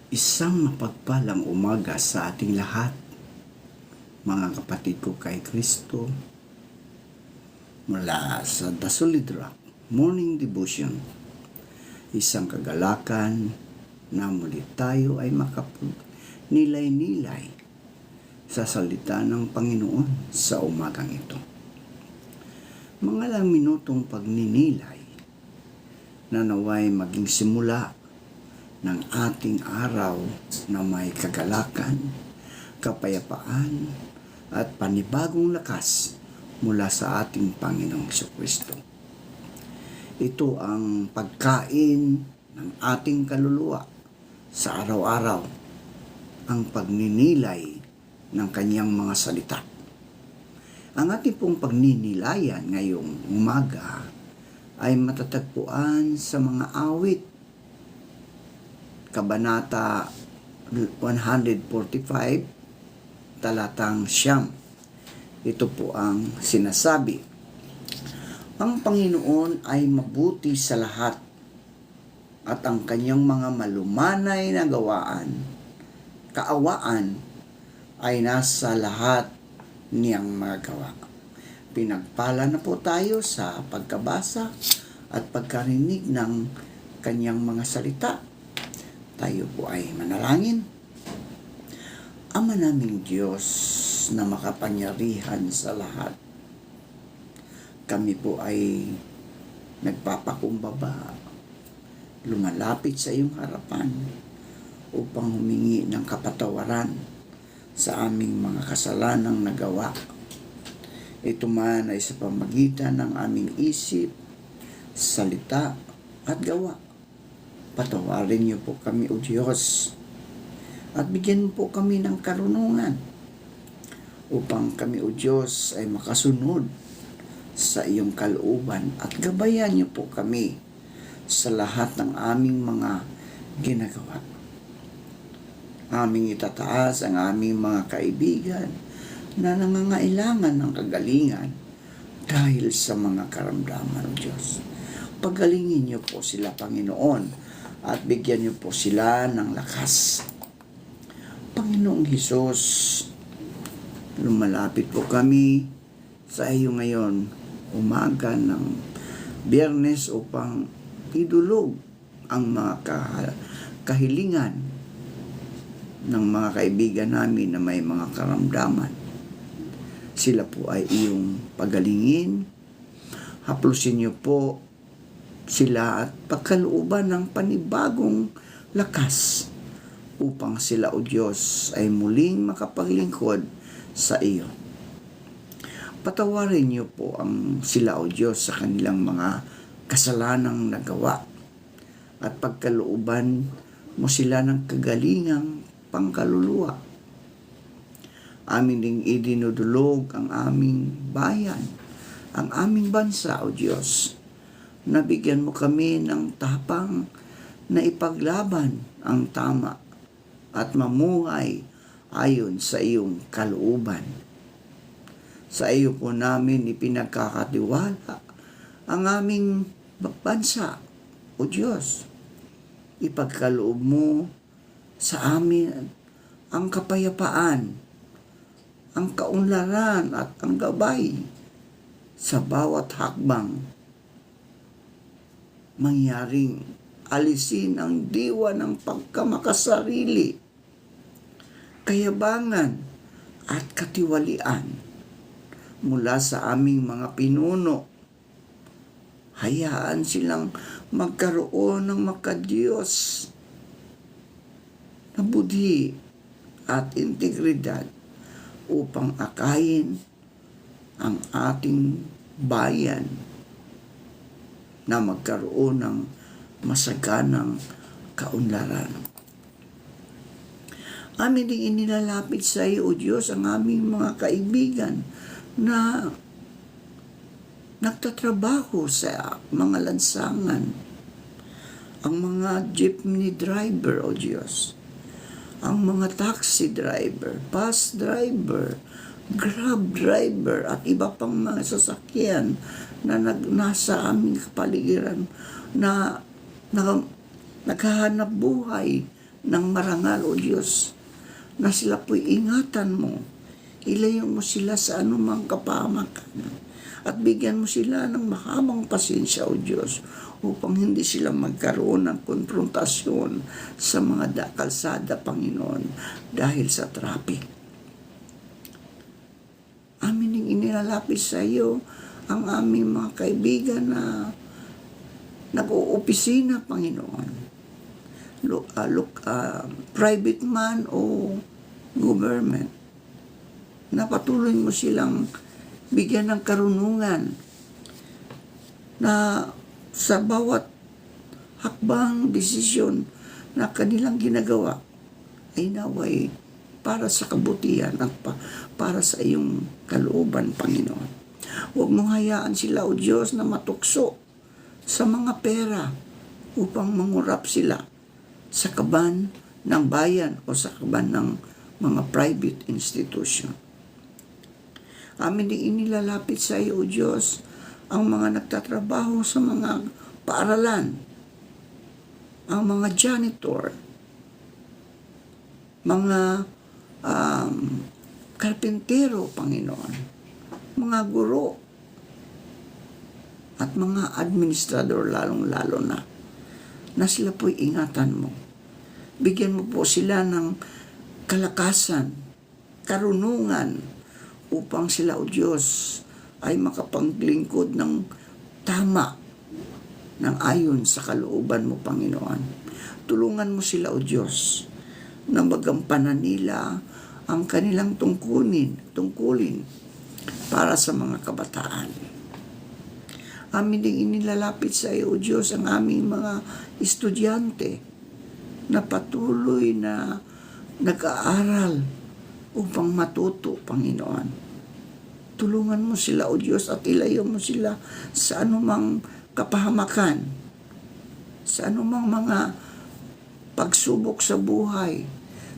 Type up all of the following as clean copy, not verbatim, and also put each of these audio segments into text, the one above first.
Isang mapagpalang umaga sa ating lahat, mga kapatid ko kay Kristo, mula sa The Solid Rock Morning Devotion. Isang kagalakan na muli tayo ay makapag-nilay-nilay sa salita ng Panginoon sa umagang ito. Mga lang minutong pagninilay na naway maging simula ng ating araw na may kagalakan, kapayapaan, at panibagong lakas mula sa ating Panginoong Jesucristo. Ito ang pagkain ng ating kaluluwa sa araw-araw, ang pagninilay ng kanyang mga salita. Ang ating pong pagninilayan ngayong umaga ay matatagpuan sa mga awit, Kabanata 145, talatang 9. Ito po ang sinasabi. Ang Panginoon ay mabuti sa lahat at ang kanyang mga malumanay na kaawaan ay nasa lahat niyang mga gawa. Pinagpala na po tayo sa pagkabasa at pagkarinig ng kanyang mga salita. Tayo po ay manalangin. Ama naming Diyos na makapangyarihan sa lahat, kami po ay nagpapakumbaba, lumalapit sa iyong harapan upang humingi ng kapatawaran sa aming mga kasalanang nagawa. Ito man ay sa pamagitan ng aming isip, salita at gawa. Patawarin niyo po kami, O Diyos, at bigyan po kami ng karunungan upang kami, O Diyos, ay makasunod sa iyong kalooban at gabayan niyo po kami sa lahat ng aming mga ginagawa. Aming itataas ang aming mga kaibigan na nangangailangan ng kagalingan dahil sa mga karamdaman, O Diyos. Pagalingin niyo po sila, Panginoon, at bigyan niyo po sila ng lakas. Panginoong Hesus, lumalapit po kami sa iyo ngayon, umaga ng Biyernes, upang idulog ang mga kahilingan ng mga kaibigan namin na may mga karamdaman. Sila po ay iyong pagalingin. Haplusin niyo po sila at pagkalooban ng panibagong lakas upang sila, O Diyos, ay muling makapaglingkod sa iyo. Patawarin niyo po ang sila, O Diyos, sa kanilang mga kasalanang nagawa at pagkalooban mo sila ng kagalingang pangkaluluwa. Amin ding idinudulog ang aming bayan, ang aming bansa, O Diyos. Nabigyan mo kami ng tapang na ipaglaban ang tama at mamuhay ayon sa iyong kalooban. Sa iyo po namin ipinagkakatiwala ang aming bansa, O Diyos. Ipagkaloob mo sa amin ang kapayapaan, ang kaunlaran at ang gabay sa bawat hakbang. Mangyaring alisin ang diwa ng pagkamakasarili, kayabangan at katiwalian mula sa aming mga pinuno. Hayaan silang magkaroon ng makadiyos na budhi at integridad upang akayin ang ating bayan na magkaroon ng masaganang kaunlaran. Amin din inilalapit sa iyo, O Diyos, ang aming mga kaibigan na nagtatrabaho sa mga lansangan, ang mga jeepney driver, O Diyos, ang mga taxi driver, bus driver, grab driver, at iba pang mga sasakyan na nasa aming kapaligiran na naghahanap buhay ng marangal, O Diyos, na sila po'y ingatan mo. Ilayo mo sila sa anumang kapahamakan at bigyan mo sila ng mahabang pasensya, O Diyos, upang hindi sila magkaroon ng konfrontasyon sa mga kalsada, Panginoon, dahil sa traffic. Amin ding inilalapit sa iyo ang aming mga kaibigan na nag-oopisina, Panginoon. Private man o government, na patuloy mo silang bigyan ng karunungan na sa bawat hakbang, desisyon na kanilang ginagawa ay naway para sa kabutihan at para sa iyong kalooban, Panginoon. Huwag mong hayaan sila, O Diyos, na matukso sa mga pera upang mangurap sila sa kaban ng bayan o sa kaban ng mga private institution. Amin din inilalapit sa iyo, O Diyos, ang mga nagtatrabaho sa mga paaralan, ang mga janitor, mga karpentero, Panginoon, mga guro, at mga administrador, lalong-lalo na sila po'y ingatan mo. Bigyan mo po sila ng kalakasan, karunungan, upang sila, O Diyos, ay makapaglingkod ng tama, ng ayon sa kalooban mo, Panginoon. Tulungan mo sila, O Diyos, na magampanan nila ang kanilang tungkulin para sa mga kabataan. Amin din inilalapit sa iyo, O Diyos, ang aming mga estudyante na patuloy na nag-aaral upang matuto, Panginoon. Tulungan mo sila, O Diyos, at ilayo mo sila sa anumang kapahamakan, sa anumang mga pagsubok sa buhay,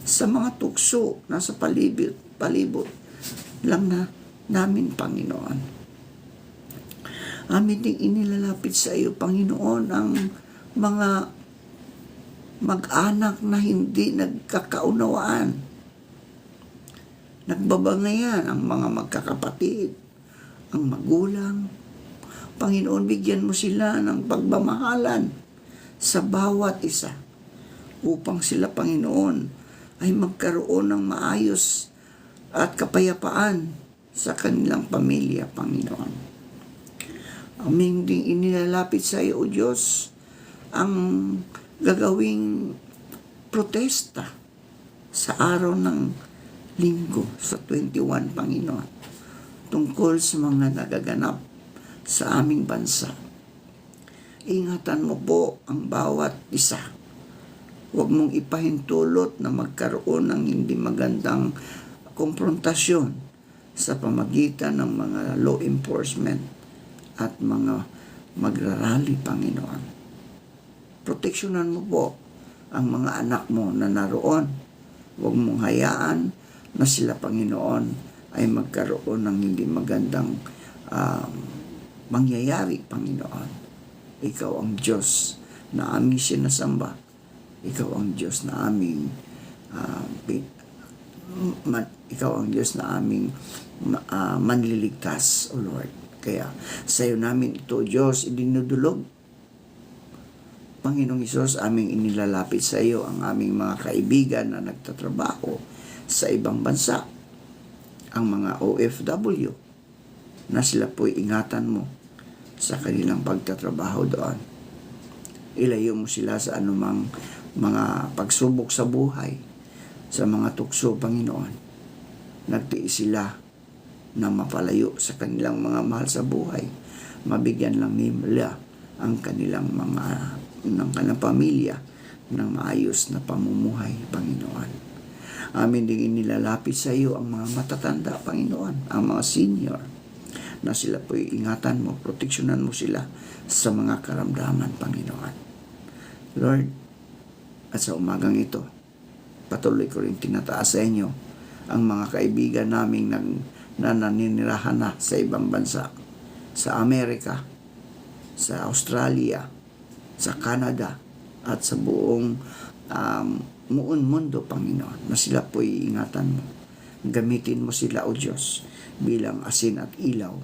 sa mga tukso na sa palibot lang na namin, Panginoon. Amin ding inilalapit sa iyo, Panginoon, ang mga mag-anak na hindi nagkakaunawaan. Nagbabangayan ang mga magkakapatid, ang magulang. Panginoon, bigyan mo sila ng pagmamahalan sa bawat isa upang sila, Panginoon, ay magkaroon ng maayos at kapayapaan sa kanilang pamilya, Panginoon. Aming ding inilalapit sa iyo, O Diyos, ang gagawing protesta sa araw ng linggo sa 21, Panginoon, tungkol sa mga nagaganap sa aming bansa. Ingatan mo po ang bawat isa. Huwag mong ipahintulot na magkaroon ng hindi magandang konfrontasyon sa pamagitan ng mga law enforcement at mga magrarally, Panginoon. Proteksyonan mo po ang mga anak mo na naroon. Huwag mong hayaan na sila, Panginoon, ay magkaroon ng hindi magandang mangyayari, Panginoon. Ikaw ang Diyos na aming sinasamba. Ikaw ang Diyos na aming ikaw ang Diyos na aming manliligtas, O Lord. Kaya sa iyo namin ito, Diyos, idinudulog. Panginoong Hesus, aming inilalapit sa iyo ang aming mga kaibigan na nagtatrabaho sa ibang bansa, ang mga OFW, na sila po'y ingatan mo sa kanilang pagtatrabaho doon. Ilayo mo sila sa anumang mga pagsubok sa buhay, sa mga tukso, Panginoon. Nagtiis sila na mapalayo sa kanilang mga mahal sa buhay. Mabigyan lang nila ang kanilang ng kanilang pamilya ng maayos na pamumuhay, Panginoon. Amin din inilalapit sa iyo ang mga matatanda, Panginoon, ang mga senior, na sila po'y ingatan mo, proteksyonan mo sila sa mga karamdaman, Panginoon. Lord, at sa umagang ito, patuloy ko rin tinataas sa inyo ang mga kaibigan naming na naninirahan na sa ibang bansa, sa Amerika, sa Australia, sa Canada, at sa buong muon mundo, Panginoon, na sila po'y ingatan mo. Gamitin mo sila, O Diyos, bilang asin at ilaw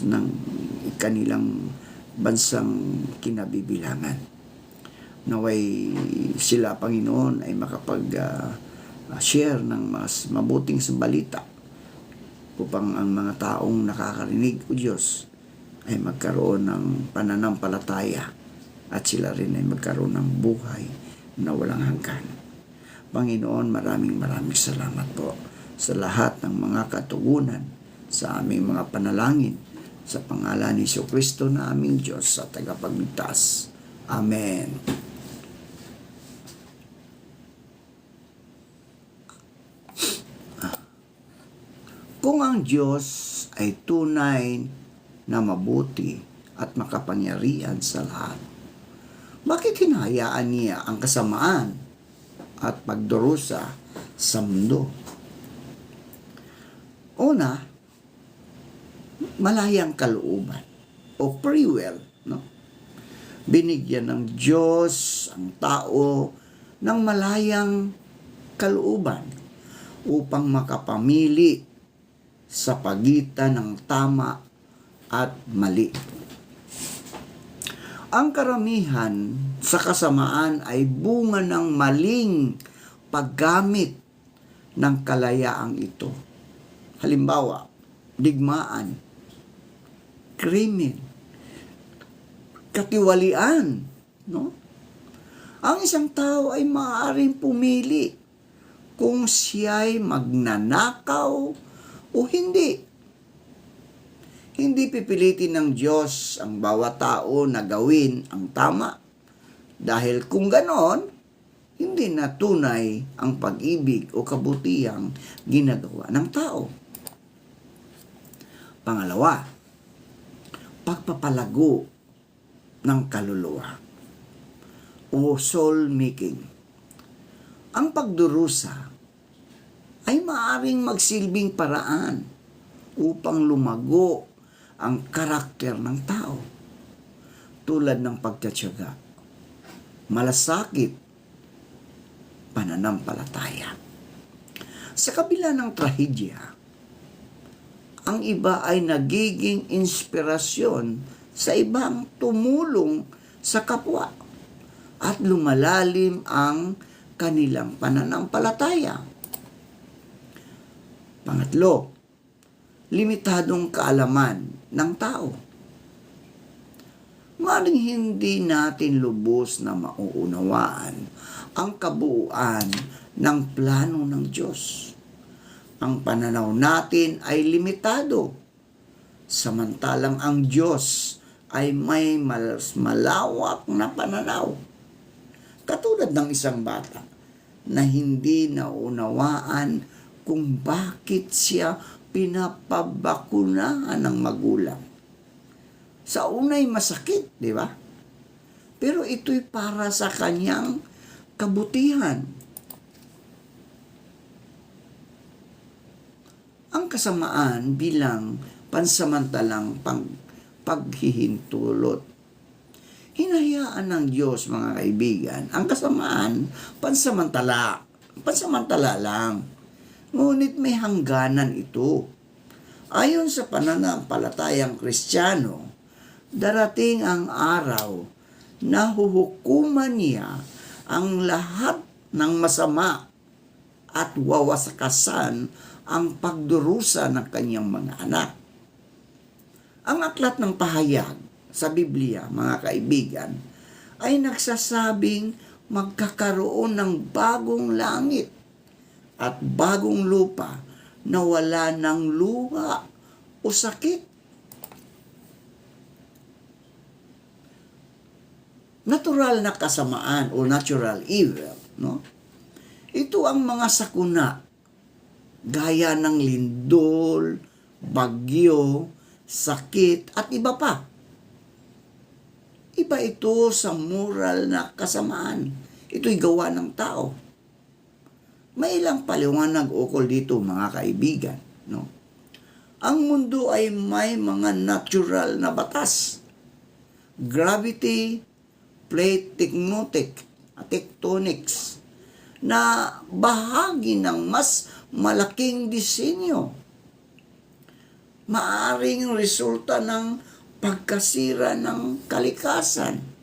ng kanilang bansang kinabibilangan. Naway sila, Panginoon, ay makapag-share ng mas mabuting balita upang ang mga taong nakakarinig, O Diyos, ay magkaroon ng pananampalataya at sila rin ay magkaroon ng buhay na walang hanggan. Panginoon, maraming salamat po sa lahat ng mga katugunan sa aming mga panalangin sa pangalan ni Jesucristo na aming Diyos sa tagapagligtas. Amen. Kung ang Diyos ay tunay na mabuti at makapangyarihan sa lahat, bakit hinahayaan niya ang kasamaan at pagdurusa sa mundo? Una, malayang kalooban o free will, no? Binigyan ng Diyos ang tao ng malayang kalooban upang makapamili sa pagitan ng tama at mali. Ang karamihan sa kasamaan ay bunga ng maling paggamit ng kalayaang ito. Halimbawa, digmaan, krimen, katiwalian, no? Ang isang tao ay maaaring pumili kung siya'y magnanakaw o hindi. Hindi pipilitin ng Diyos ang bawat tao na gawin ang tama. Dahil kung ganon, hindi na tunay ang pag-ibig o kabutihang ginagawa ng tao. Pangalawa, pagpapalago ng kaluluwa o soul making. Ang pagdurusa ay maaaring magsilbing paraan upang lumago ang karakter ng tao, tulad ng pagtatiyaga, malasakit, pananampalataya. Sa kabila ng trahedya, ang iba ay nagiging inspirasyon sa ibang tumulong sa kapwa at lumalalim ang kanilang pananampalataya. Pangatlo, limitadong kaalaman ng tao. Maring hindi natin lubos na mauunawaan ang kabuuan ng plano ng Diyos. Ang pananaw natin ay limitado, samantalang ang Diyos ay may malawak na pananaw. Katulad ng isang bata na hindi naunawaan kung bakit siya pinapabakunahan ng magulang. Sa unay masakit, di ba? Pero ito'y para sa kanyang kabutihan. Ang kasamaan bilang pansamantalang paghihintulot. Hinahayaan ng Diyos, mga kaibigan, ang kasamaan pansamantala lang. Ngunit may hangganan ito. Ayon sa pananampalatayang Kristiyano, darating ang araw na huhukuman niya ang lahat ng masama at wawasakasan ang pagdurusa ng kanyang mga anak. Ang aklat ng pahayag sa Biblia, mga kaibigan, ay nagsasabing magkakaroon ng bagong langit at bagong lupa na wala ng luha o sakit. Natural na kasamaan o natural evil, no? Ito ang mga sakuna gaya ng lindol, bagyo, sakit at iba pa. Iba ito sa moral na kasamaan. Ito'y gawa ng tao. May ilang paliwanag ukol dito, mga kaibigan, no? Ang mundo ay may mga natural na batas. Gravity, plate tectonics na bahagi ng mas malaking disenyo. Maaring resulta ng pagkasira ng kalikasan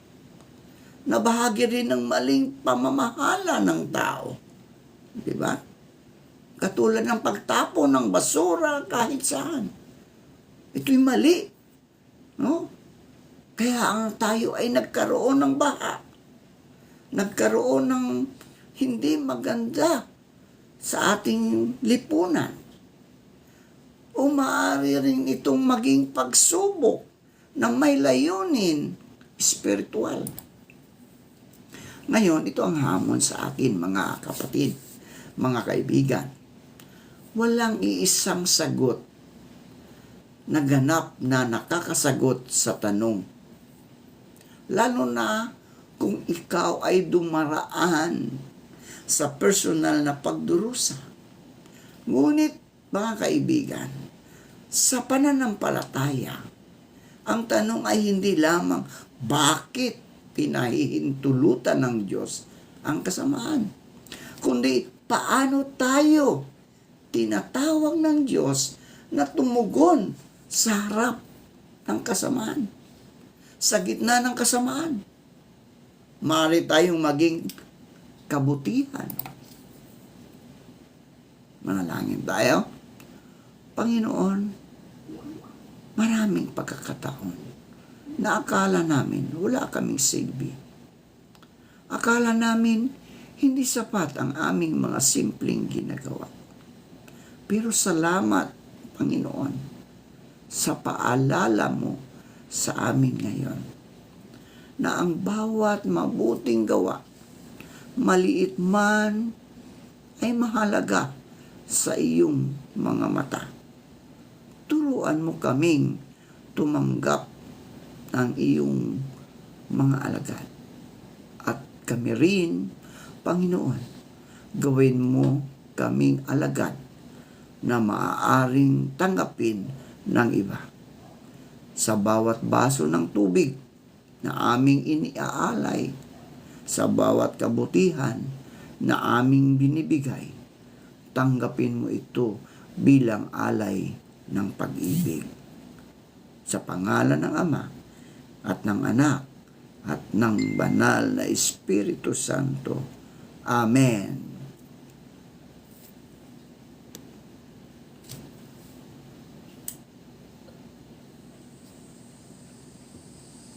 na bahagi rin ng maling pamamahala ng tao. Di ba? Katulad ng pagtapon ng basura kahit saan. Ito'y mali. No? Kaya ang tayo ay nagkaroon ng baha. Nagkaroon ng hindi maganda sa ating lipunan. O maaari rin itong maging pagsubok na may layunin spiritual. Ngayon, ito ang hamon sa akin, mga kapatid, mga kaibigan. Walang iisang sagot na ganap na nakakasagot sa tanong. Lalo na kung ikaw ay dumaraan sa personal na pagdurusa. Ngunit, mga kaibigan, sa pananampalataya, ang tanong ay hindi lamang bakit pinahihintulutan ng Diyos ang kasamaan, kundi paano tayo tinatawag ng Diyos na tumugon sa harap ng kasamaan, sa gitna ng kasamaan. Maaari tayong maging kabutihan. Manalangin tayo. Panginoon, maraming pagkakataon na akala namin wala kaming silbi. Akala namin hindi sapat ang aming mga simpleng ginagawa. Pero salamat, Panginoon, sa paalala mo sa amin ngayon na ang bawat mabuting gawa, maliit man, ay mahalaga sa iyong mga mata. Turuan mo kaming tumanggap ng iyong mga alagad. At kami rin, Panginoon, gawin mo kaming alagad na maaaring tanggapin ng iba. Sa bawat baso ng tubig na aming iniaalay, sa bawat kabutihan na aming binibigay, tanggapin mo ito bilang alay ng pag-ibig. Sa pangalan ng Ama, at ng Anak, at ng Banal na Espiritu Santo. Amen.